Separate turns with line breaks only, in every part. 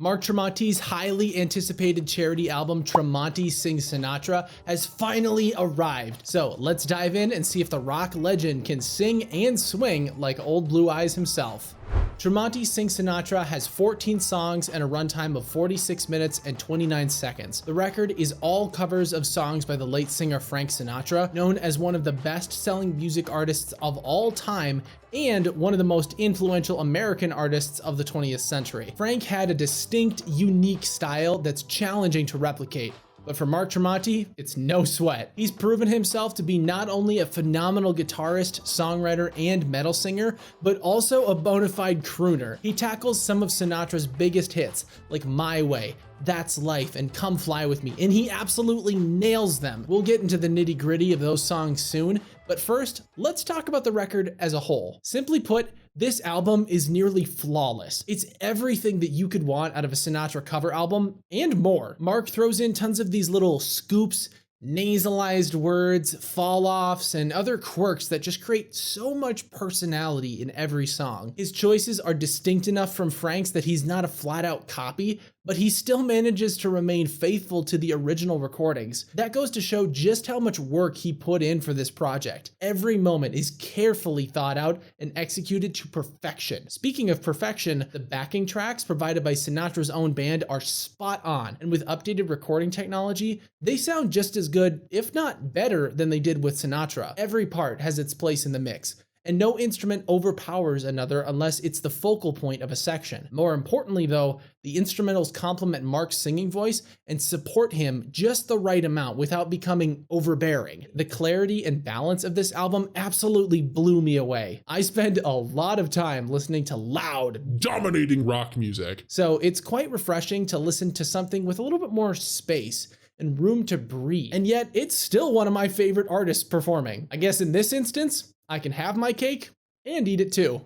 Mark Tremonti's highly anticipated charity album, Tremonti Sings Sinatra, has finally arrived. So let's dive in and see if the rock legend can sing and swing like Old Blue Eyes himself. Tremonti Sings Sinatra has 14 songs and a runtime of 46 minutes and 29 seconds. The record is all covers of songs by the late singer Frank Sinatra, known as one of the best-selling music artists of all time and one of the most influential American artists of the 20th century. Frank had a distinct, unique style that's challenging to replicate. But for Mark Tremonti, it's no sweat. He's proven himself to be not only a phenomenal guitarist, songwriter, and metal singer, but also a bona fide crooner. He tackles some of Sinatra's biggest hits, like My Way, That's Life, and Come Fly With Me, and he absolutely nails them. We'll get into the nitty-gritty of those songs soon, but first, let's talk about the record as a whole. Simply put, this album is nearly flawless. It's everything that you could want out of a Sinatra cover album and more. Mark throws in tons of these little scoops, nasalized words, fall-offs, and other quirks that just create so much personality in every song. His choices are distinct enough from Frank's that he's not a flat-out copy, but he still manages to remain faithful to the original recordings. That goes to show just how much work he put in for this project. Every moment is carefully thought out and executed to perfection. Speaking of perfection, the backing tracks provided by Sinatra's own band are spot on, and with updated recording technology, they sound just as good, if not better, than they did with Sinatra. Every part has its place in the mix, and no instrument overpowers another unless it's the focal point of a section. More importantly though, the instrumentals complement Mark's singing voice and support him just the right amount without becoming overbearing. The clarity and balance of this album absolutely blew me away. I spend a lot of time listening to loud,
dominating rock music,
so it's quite refreshing to listen to something with a little bit more space and room to breathe. And yet, it's still one of my favorite artists performing. I guess in this instance, I can have my cake and eat it too.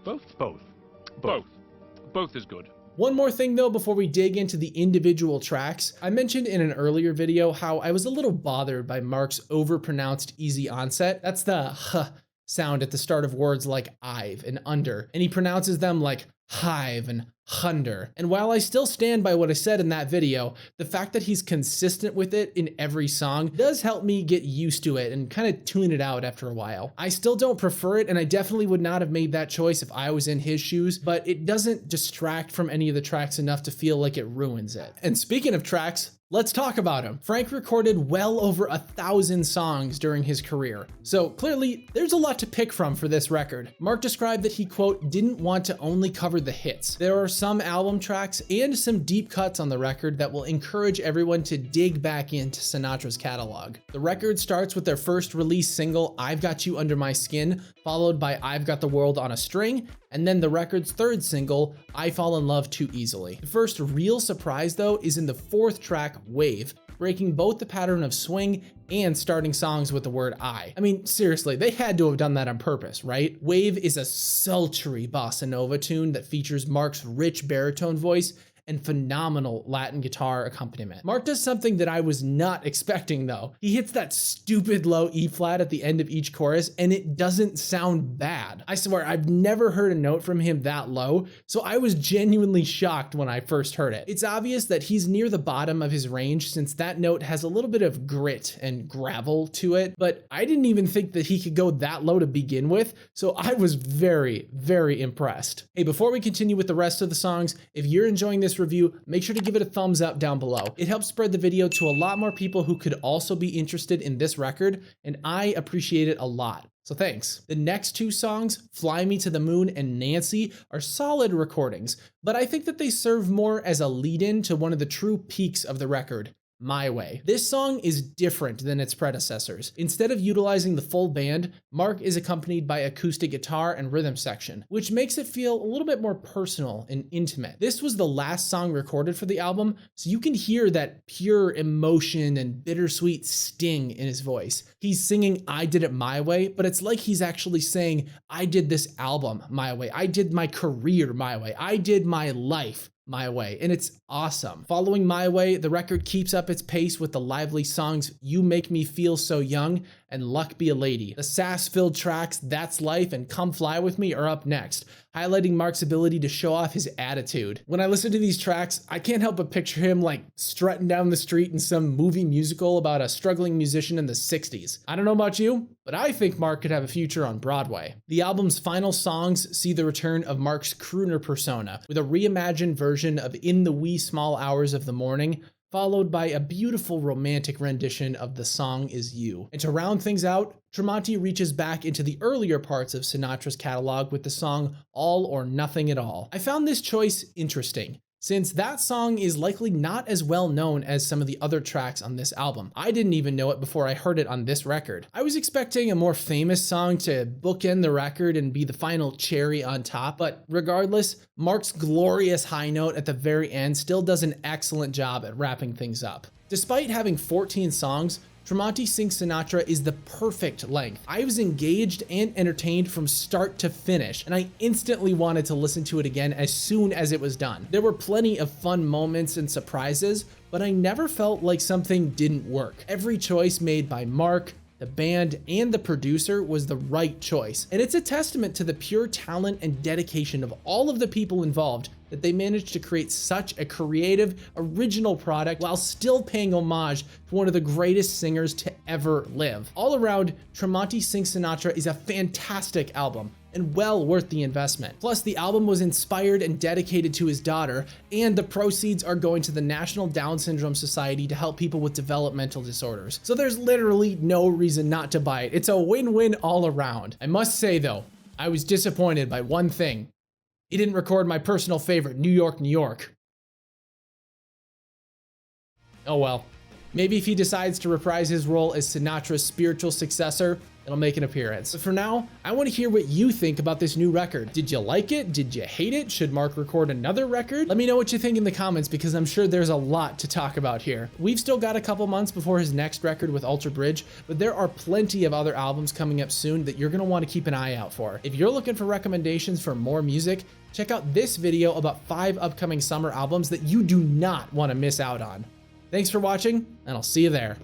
Both is good.
One more thing though before we dig into the individual tracks. I mentioned in an earlier video how I was a little bothered by Mark's overpronounced easy onset. That's the h sound at the start of words like I've and under, and he pronounces them like hive and hunder. And while I still stand by what I said in that video, the fact that he's consistent with it in every song does help me get used to it and kind of tune it out after a while. I still don't prefer it, and I definitely would not have made that choice if I was in his shoes, but it doesn't distract from any of the tracks enough to feel like it ruins it. And speaking of tracks, let's talk about him. Frank recorded well over 1,000 songs during his career, so clearly there's a lot to pick from for this record. Mark described that he, quote, didn't want to only cover the hits. There are some album tracks and some deep cuts on the record that will encourage everyone to dig back into Sinatra's catalog. The record starts with their first release single, I've Got You Under My Skin, followed by I've Got the World on a String, and then the record's third single, I Fall in Love Too Easily. The first real surprise though is in the fourth track, Wave, breaking both the pattern of swing and starting songs with the word I. I mean, seriously, they had to have done that on purpose, right? Wave is a sultry bossa nova tune that features Mark's rich baritone voice and phenomenal Latin guitar accompaniment. Mark does something that I was not expecting though. He hits that stupid low E flat at the end of each chorus and it doesn't sound bad. I swear, I've never heard a note from him that low, so I was genuinely shocked when I first heard it. It's obvious that he's near the bottom of his range since that note has a little bit of grit and gravel to it, but I didn't even think that he could go that low to begin with, so I was very, very impressed. Hey, before we continue with the rest of the songs, if you're enjoying this review, make sure to give it a thumbs up down below. It helps spread the video to a lot more people who could also be interested in this record, and I appreciate it a lot. So thanks. The next two songs, Fly Me to the Moon and Nancy, are solid recordings, but I think that they serve more as a lead-in to one of the true peaks of the record, My Way. This song is different than its predecessors. Instead of utilizing the full band, Mark is accompanied by acoustic guitar and rhythm section, which makes it feel a little bit more personal and intimate. This was the last song recorded for the album, so you can hear that pure emotion and bittersweet sting in his voice. He's singing I Did It My Way, but it's like he's actually saying, I did this album my way. I did my career my way. I did my life My Way, and it's awesome. Following My Way, the record keeps up its pace with the lively songs You Make Me Feel So Young and Luck Be a Lady. The sass-filled tracks That's Life and Come Fly With Me are up next, highlighting Mark's ability to show off his attitude. When I listen to these tracks, I can't help but picture him like strutting down the street in some movie musical about a struggling musician in the 60s. I don't know about you, but I think Mark could have a future on Broadway. The album's final songs see the return of Mark's crooner persona, with a reimagined version of In the Wee Small Hours of the Morning, followed by a beautiful romantic rendition of The Song Is You. And to round things out, Tremonti reaches back into the earlier parts of Sinatra's catalog with the song All or Nothing at All. I found this choice interesting, since that song is likely not as well known as some of the other tracks on this album. I didn't even know it before I heard it on this record. I was expecting a more famous song to bookend the record and be the final cherry on top, but regardless, Mark's glorious high note at the very end still does an excellent job at wrapping things up. Despite having 14 songs, Tremonti Sings Sinatra is the perfect length. I was engaged and entertained from start to finish, and I instantly wanted to listen to it again as soon as it was done. There were plenty of fun moments and surprises, but I never felt like something didn't work. Every choice made by Mark, the band, and the producer was the right choice, and it's a testament to the pure talent and dedication of all of the people involved that they managed to create such a creative, original product while still paying homage to one of the greatest singers to ever live. All around, Tremonti Sings Sinatra is a fantastic album and well worth the investment. Plus, the album was inspired and dedicated to his daughter, and the proceeds are going to the National Down Syndrome Society to help people with developmental disorders. So there's literally no reason not to buy it. It's a win-win all around. I must say though, I was disappointed by one thing. He didn't record my personal favorite, New York, New York. Oh well. Maybe if he decides to reprise his role as Sinatra's spiritual successor, it'll make an appearance. But for now, I want to hear what you think about this new record. Did you like it? Did you hate it? Should Mark record another record? Let me know what you think in the comments, because I'm sure there's a lot to talk about here. We've still got a couple months before his next record with Alter Bridge, but there are plenty of other albums coming up soon that you're going to want to keep an eye out for. If you're looking for recommendations for more music, check out this video about 5 upcoming summer albums that you do not want to miss out on. Thanks for watching, and I'll see you there.